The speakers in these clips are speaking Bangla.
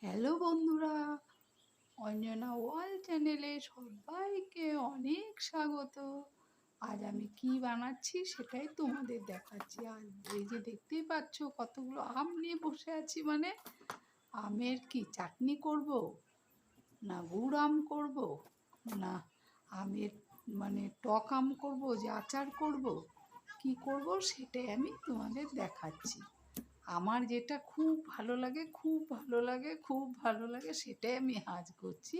হ্যালো বন্ধুরা, অঞ্জনা ওয়াল চ্যানেলে সবাইকে অনেক স্বাগত। আজ আমি কি বানাচ্ছি সেটাই তোমাদের দেখাচ্ছি। আর এই যে দেখতেই পাচ্ছ কতগুলো আম নিয়ে বসে আছি, মানে আমের কি চাটনি করব, না গুড় আম করব, না আমের মানে টক আম করব, যে আচার করব, কি করব সেটাই আমি তোমাদের দেখাচ্ছি। আমার যেটা খুব ভালো লাগে, খুব ভালো লাগে, খুব ভালো লাগে, সেটাই আমি আজ করছি।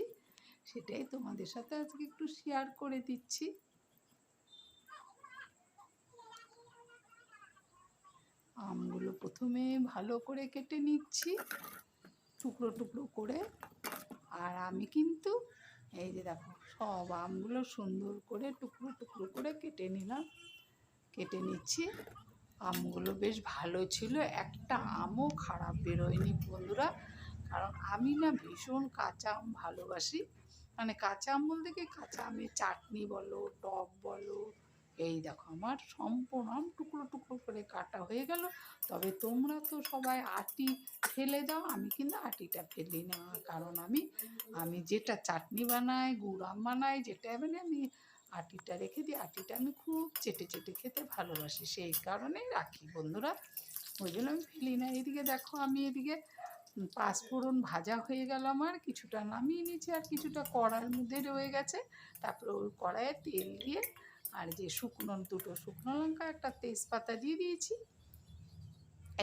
সেটাই তোমাদের সাথে আজকে একটু শেয়ার করে দিচ্ছি। আমগুলো প্রথমে ভালো করে কেটে নিচ্ছি টুকরো টুকরো করে। আর আমি কিন্তু এই যে দেখো সব আমগুলো সুন্দর করে টুকরো টুকরো করে কেটে নিলাম, কেটে নিচ্ছি। আমগুলো বেশ ভালো ছিল, একটা আমও খারাপ বেরোয়নি বন্ধুরা। কারণ আমি না ভীষণ কাঁচা আম ভালোবাসি, মানে কাঁচা আম বলতে কি কাঁচা আমের চাটনি বলো, টক বলো। এই দেখো আমার সম্পূর্ণ আম টুকরো টুকরো করে কাটা হয়ে গেল। তবে তোমরা তো সবাই আটি ফেলে দাও, আমি কিন্তু আটিটা ফেলি না। কারণ আমি যেটা চাটনি বানাই, গুড় আম বানাই, যেটা মানে আমি আটিটা রেখে দিই। আটিটা আমি খুব চেটে চেটে খেতে ভালোবাসি, সেই কারণেই রাখি বন্ধুরা, ওই জন্য আমি ফেলি না। এদিকে দেখো আমি এদিকে পাঁচফোড়ন ভাজা হয়ে গেল আমার, কিছুটা নামিয়ে নিয়েছি আর কিছুটা কড়াইয়ের মধ্যে রয়ে গেছে। তারপরে ওই কড়াইয়ে তেল দিয়ে আর যে দুটো শুকনো লঙ্কা, একটা তেজপাতা দিয়ে দিয়েছি।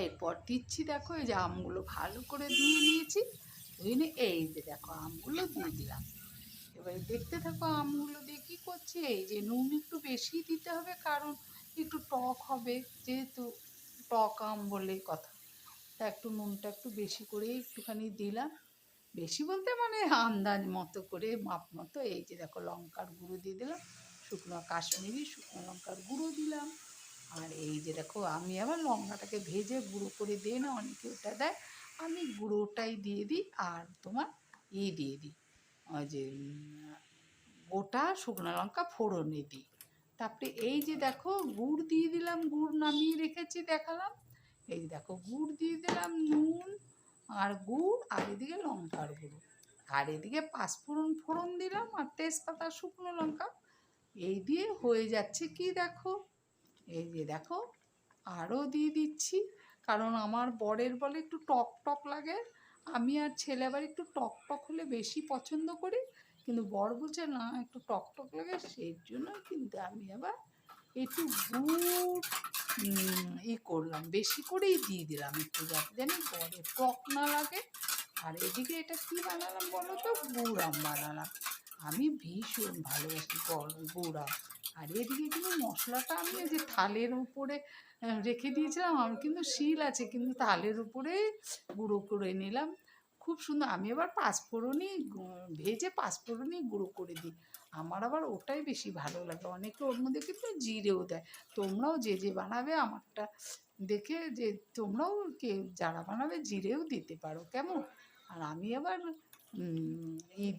এরপর দিচ্ছি দেখো এই যে আমগুলো ভালো করে ধুয়ে নিয়েছি, ধুয়ে নিয়ে এই যে দেখো আমগুলো দিয়ে দিলাম। এবারে দেখতে থাকো আমগুলো দিয়ে কী করছি। এই যে নুন একটু বেশি দিতে হবে, কারণ একটু টক হবে, যেহেতু টক আম বলে কথা। তা একটু নুনটা একটু বেশি করে একটুখানি দিলাম, বেশি বলতে মানে আন্দাজ মতো করে, মাপ মতো। এই যে দেখো লঙ্কার গুঁড়ো দিয়ে দিলাম, কাশ্মীরি শুকনো লঙ্কার গুঁড়ো দিলাম। আর এই যে দেখো আমি আবার লঙ্কাটাকে ভেজে গুঁড়ো করে দিয়ে না, অনেকে ওটা দেয়, আমি গুঁড়োটাই দিয়ে দিই। আর তোমার দিয়ে দিই ওই যে গোটা শুকনো লঙ্কা ফোড়নে দিই। তারপরে এই যে দেখো গুড় দিয়ে দিলাম, গুড় নামিয়ে রেখেছি দেখালাম। এই যে দেখো গুড় দিয়ে দিলাম, নুন আর গুড়, আর এদিকে লঙ্কার গুঁড়ো, আর এদিকে পাঁচফোড়ন ফোড়ন দিলাম, আর তেজপাতা শুকনো লঙ্কা। এই দিয়ে হয়ে যাচ্ছে কি দেখো, এই যে দেখো আরও দিয়ে দিচ্ছি। কারণ আমার বরের বলে একটু টক টক লাগে, আমি আর ছেলে আবার একটু টক টক হলে বেশি পছন্দ করি। কিন্তু বর বলছে না একটু টক টক লাগে, সেই জন্য কিন্তু আমি আবার একটু গুড় করলাম, বেশি করেই দিয়ে দিলাম একটু, যাতে জানি বরে টক না লাগে। আর এদিকে এটা কি বানালাম বলো তো, গুড় আম বানালাম। আমি ভীষণ ভালোবাসি গুড় আম। আর এদিকে কিন্তু মশলাটা আমি এই যে থালের উপরে রেখে দিয়েছিলাম, আমার কিন্তু শিল আছে, কিন্তু থালের উপরে গুঁড়ো করে নিলাম। খুব সুন্দর। আমি আবার পাঁচফোড়নই ভেজে পাঁচফোড়নই গুঁড়ো করে দিই, আমার আবার ওটাই বেশি ভালো লাগে। অনেকে ওর মধ্যে কিন্তু জিরেও দেয়। তোমরাও যে যে বানাবে আমারটা দেখে, যে তোমরাও যারা বানাবে জিরেও দিতে পারো, কেমন। আর আমি আবার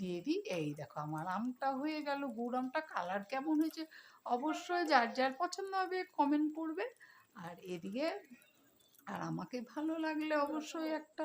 দিয়ে দিই। এই দেখো আমার আমটা হয়ে গেল, গুড় আমটা। কালার কেমন হয়েছে অবশ্যই যার যার পছন্দ হবে কমেন্ট করবে। আর এদিকে আর আমাকে ভালো লাগলে অবশ্যই একটা